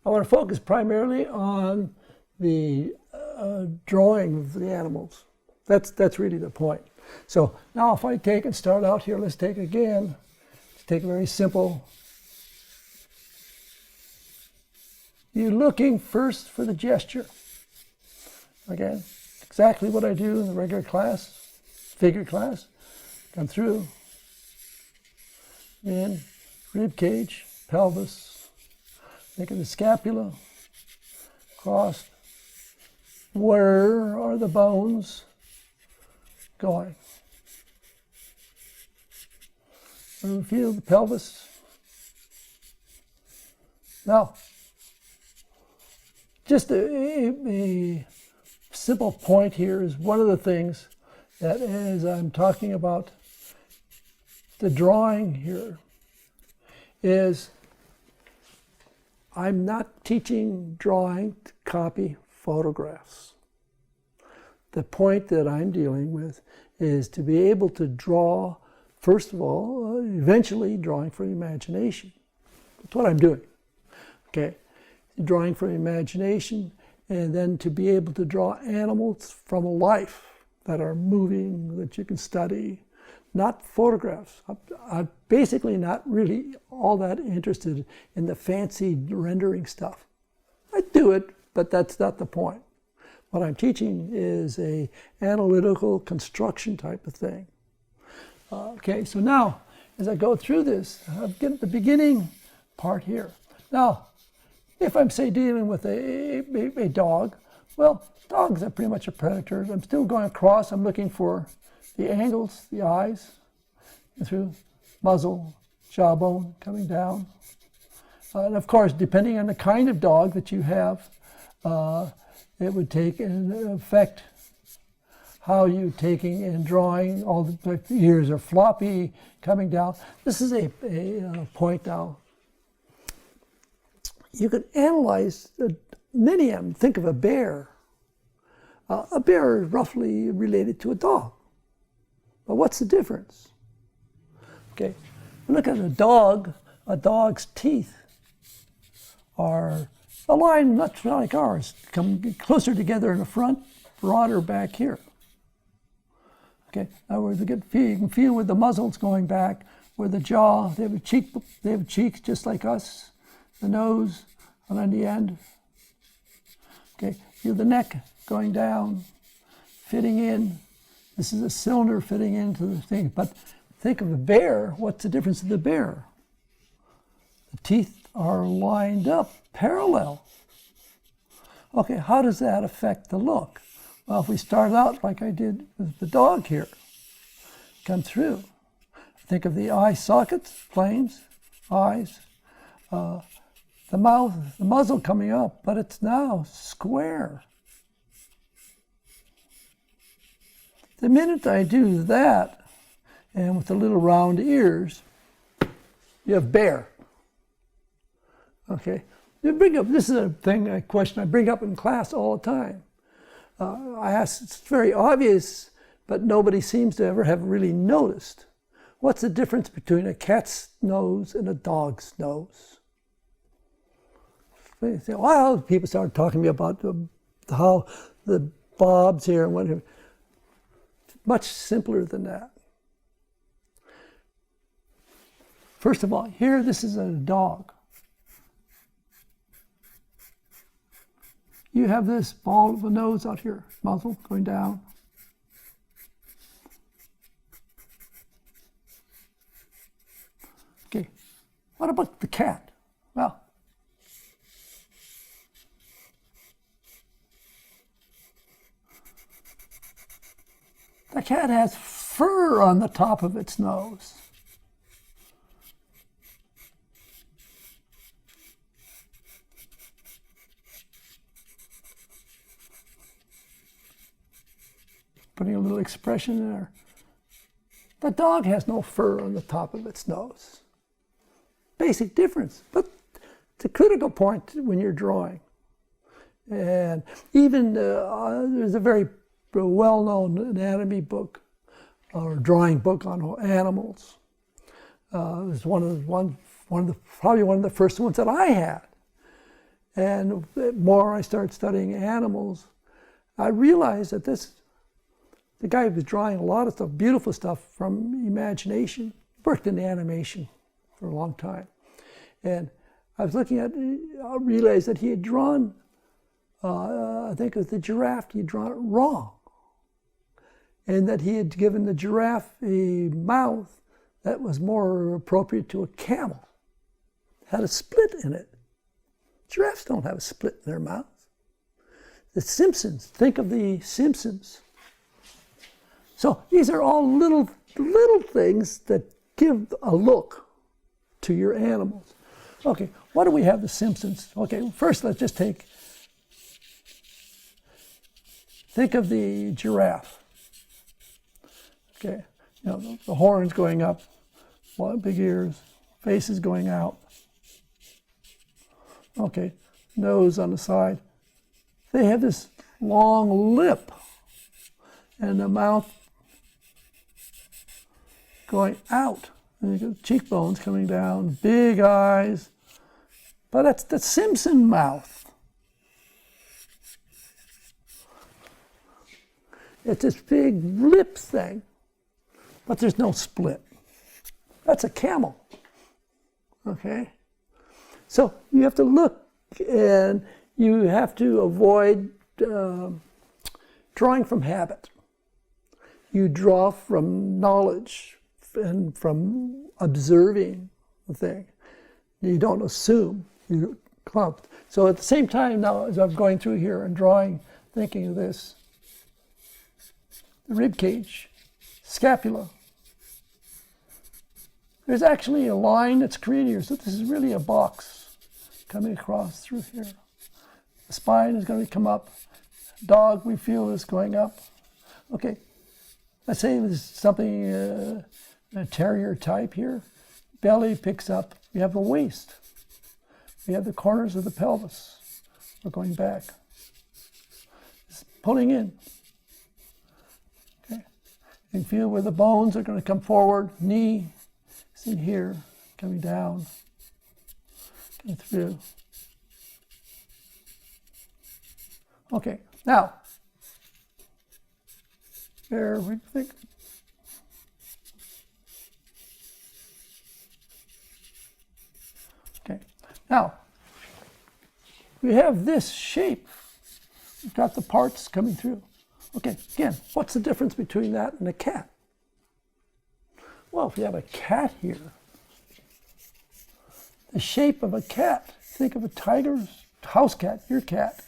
I want to focus primarily on the drawing of the animals. That's really the point. So now if I take and start out here, let's take again, let's take a very simple. You're looking first for the gesture. Again, exactly what I do in the regular class, figure class. Come through, in, rib cage, pelvis, think of the scapula, crossed. Where are the bones going? And feel the pelvis. Now, just a simple point here is one of the things that as I'm talking about the drawing here is I'm not teaching drawing to copy photographs. The point that I'm dealing with is to be able to draw, first of all, eventually drawing for imagination. That's what I'm doing. Okay, drawing for imagination, and then to be able to draw animals from life that are moving, that you can study, not photographs. I'm basically not really all that interested in the fancy rendering stuff. I do it, but that's not the point. What I'm teaching is a analytical construction type of thing. Okay, so now, as I go through this, I'm getting the beginning part here. Now, if I'm, say, dealing with a dog, well, dogs are pretty much a predator. I'm still going across. I'm looking for the angles, the eyes, through muzzle, jawbone coming down. And of course, depending on the kind of dog that you have, it would take and affect how you're taking and drawing. All the ears are floppy, coming down. This is a point now. You could analyze many of them. Think of a bear. A bear is roughly related to a dog. But what's the difference? Okay, look at a dog. A dog's teeth are aligned much like ours. Come closer together in the front, broader back here. Okay, in other words, you can feel where the muzzle's going back, where the jaw, they have cheeks just like us. The nose, and on the end. Okay, feel the neck going down, fitting in. This is a cylinder fitting into the thing. But think of a bear. What's the difference of the bear? The teeth are lined up, parallel. Okay, how does that affect the look? Well, if we start out like I did with the dog here, come through. Think of the eye sockets, flames, eyes. The mouth, the muzzle coming up, but it's now square. The minute I do that, and with the little round ears, you have bear. Okay, you bring up, this is a question I bring up in class all the time. I ask, it's very obvious, but nobody seems to ever have really noticed. What's the difference between a cat's nose and a dog's nose? Well, people started talking to me about how the bobs here and whatever. Much simpler than that. First of all, here this is a dog. You have this ball of a nose out here, muzzle going down. Okay, what about the cat? Well, the cat has fur on the top of its nose. Putting a little expression there. The dog has no fur on the top of its nose. Basic difference, but it's a critical point when you're drawing. And even there's a very well-known anatomy book or drawing book on animals. It was probably one of the first ones that I had. And the more I started studying animals, I realized that the guy was drawing a lot of stuff, beautiful stuff from imagination, worked in animation for a long time. And I was looking at, I realized that he had drawn, I think it was the giraffe, he had drawn it wrong. And that he had given the giraffe a mouth that was more appropriate to a camel. It had a split in it. Giraffes don't have a split in their mouths. The Simpsons, think of the Simpsons. So these are all little things that give a look to your animals. Okay, what do we have the Simpsons? Okay, first let's just think of the giraffe. Okay, you know, the horns going up, big ears, faces going out. Okay, nose on the side. They have this long lip and the mouth going out. And you got cheekbones coming down, big eyes. But that's the Simpson mouth. It's this big lip thing, but there's no split. That's a camel. Okay? So you have to look, and you have to avoid drawing from habit. You draw from knowledge and from observing the thing. You don't assume, you clump. So at the same time now, as I'm going through here and drawing, thinking of this, the rib cage, scapula. There's actually a line that's created here. So this is really a box coming across through here. The spine is going to come up. Dog, we feel, is going up. Okay, let's say there's something, a terrier type here. Belly picks up. We have the waist. We have the corners of the pelvis. We're going back. It's pulling in. Okay, you can feel where the bones are going to come forward. Knee is in here, coming down, coming through. Okay, now, there we think. Okay, now, we have this shape. We've got the parts coming through. Okay, again, what's the difference between that and a cat? Well, if you have a cat here, the shape of a cat, think of a tiger's house cat, your cat.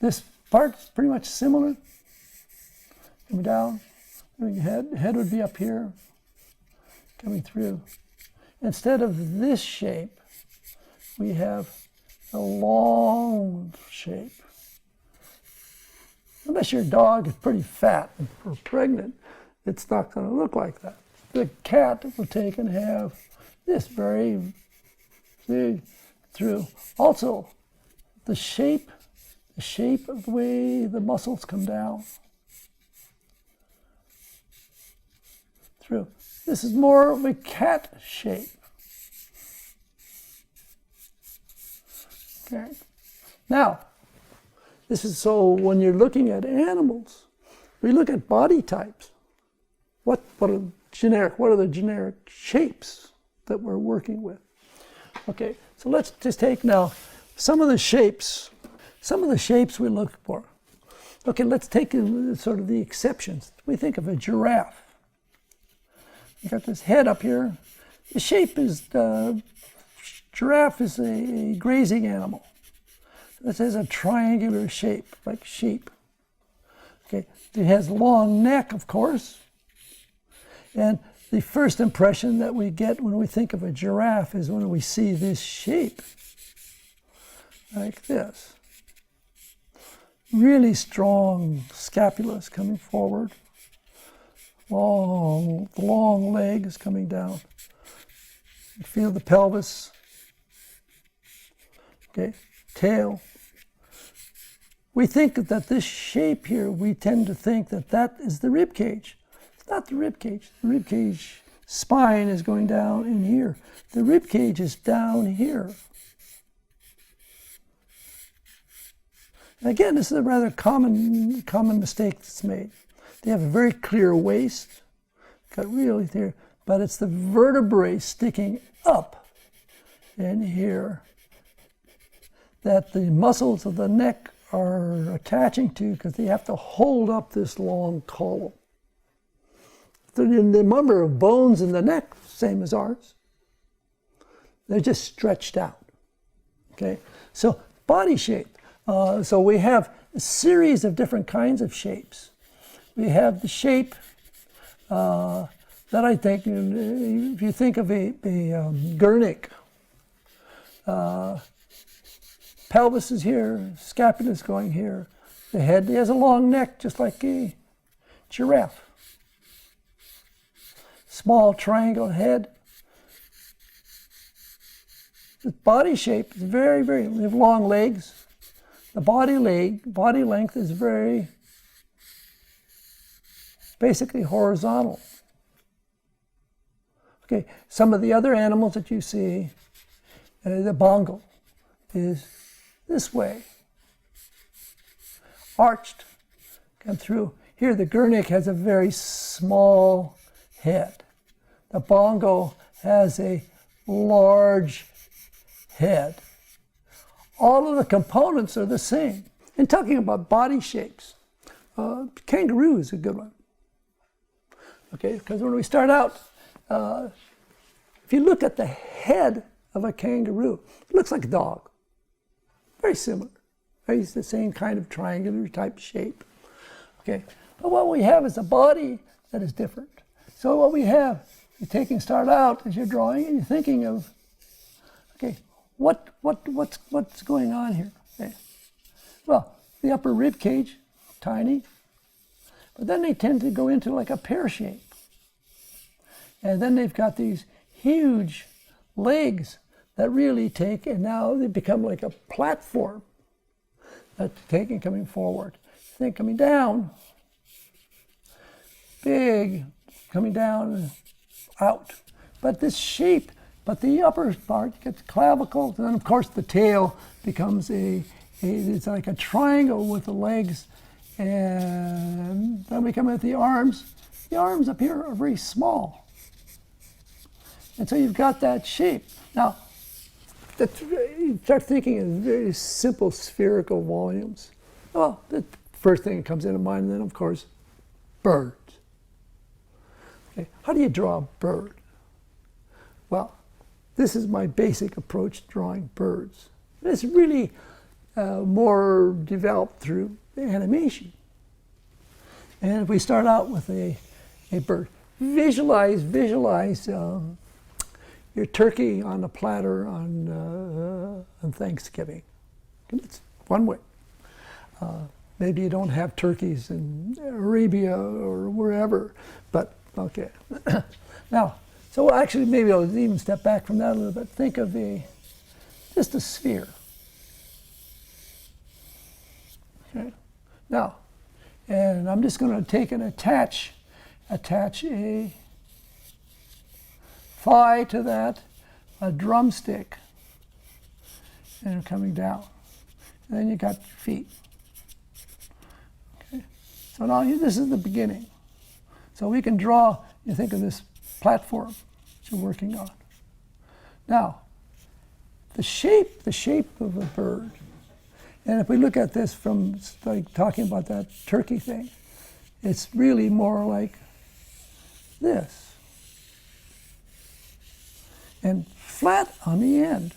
This part's pretty much similar. Coming down, head would be up here, coming through. Instead of this shape, we have a long shape. Unless your dog is pretty fat or pregnant, it's not going to look like that. The cat will take and have this very big through. Also, the shape of the way the muscles come down through. This is more of a cat shape. Okay. Now, this is so when you're looking at animals, we look at body types. What are the generic shapes that we're working with? Okay, so let's just take now some of the shapes we look for. Okay, let's take sort of the exceptions. We think of a giraffe. You got this head up here. The shape is, giraffe is a grazing animal. This has a triangular shape, like sheep. Okay, it has long neck, of course. And the first impression that we get when we think of a giraffe is when we see this shape, like this. Really strong scapulas coming forward. Long legs coming down. You feel the pelvis. Okay, tail. We think that this shape here, we tend to think that that is the rib cage. It's not the rib cage. The rib cage spine is going down in here. The rib cage is down here. And again, this is a rather common mistake that's made. They have a very clear waist, got really clear, but it's the vertebrae sticking up in here that the muscles of the neck are attaching to, because they have to hold up this long column. The number of bones in the neck, same as ours. They're just stretched out. Okay, so body shape. So we have a series of different kinds of shapes. We have the shape that I think, if you think of a Guernic, pelvis is here, scapula is going here. The head, he has a long neck, just like a giraffe. Small triangle head. The body shape is very, we have long legs. The body length is basically horizontal. Okay, some of the other animals that you see, the bongo is this way, arched, come through. Here the Guernic has a very small head. The bongo has a large head. All of the components are the same. And talking about body shapes, kangaroo is a good one. Okay, because when we start out, if you look at the head of a kangaroo, it looks like a dog. Very similar. It's the same kind of triangular type shape. Okay, but what we have is a body that is different. So what we have, start out as you're drawing, and you're thinking of, okay, what's going on here? Okay. Well, the upper rib cage, tiny, but then they tend to go into like a pear shape. And then they've got these huge legs that really take, and now they become like a platform that's taking, coming forward. Then coming down, big, coming down and out. But this shape, but the upper part gets clavicle, and then of course the tail becomes it's like a triangle with the legs, and then we come at the arms. The arms up here are very small. And so you've got that shape. Now, you start thinking of very simple spherical volumes. Well, the first thing that comes into mind, and then of course, birds. Okay, how do you draw a bird? Well, this is my basic approach to drawing birds. It's really more developed through animation. And if we start out with a bird, visualize your turkey on a platter on Thanksgiving. It's one way. Maybe you don't have turkeys in Arabia or wherever, but okay. Now, so actually maybe I'll even step back from that a little bit. Think of just a sphere. Okay. Now, and I'm just going to take and attach a thigh to that, a drumstick, and coming down. And then you got your feet. Okay. So now this is the beginning. So we can draw, you think of this platform that you're working on. Now, the shape of a bird, and if we look at this from like talking about that turkey thing, it's really more like this. And flat on the end.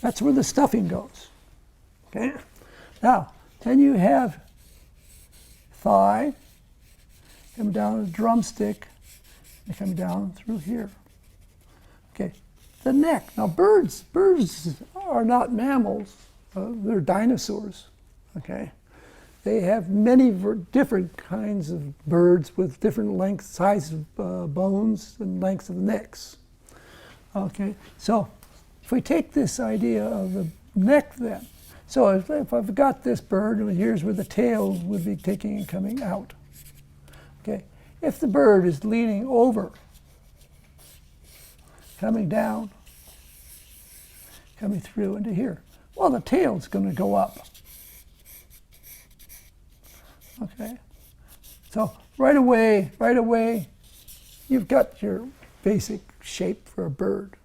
That's where the stuffing goes. Okay? Now, then you have thigh, come down a drumstick, and come down through here. Okay, the neck. Now birds are not mammals, they're dinosaurs, okay? They have many different kinds of birds with different lengths, size of bones and lengths of necks. Okay, so if we take this idea of the neck then, so if I've got this bird, and here's where the tail would be taking and coming out. Okay, if the bird is leaning over, coming down, coming through into here, well, the tail's going to go up. Okay, so right away, you've got your basic shape for a bird.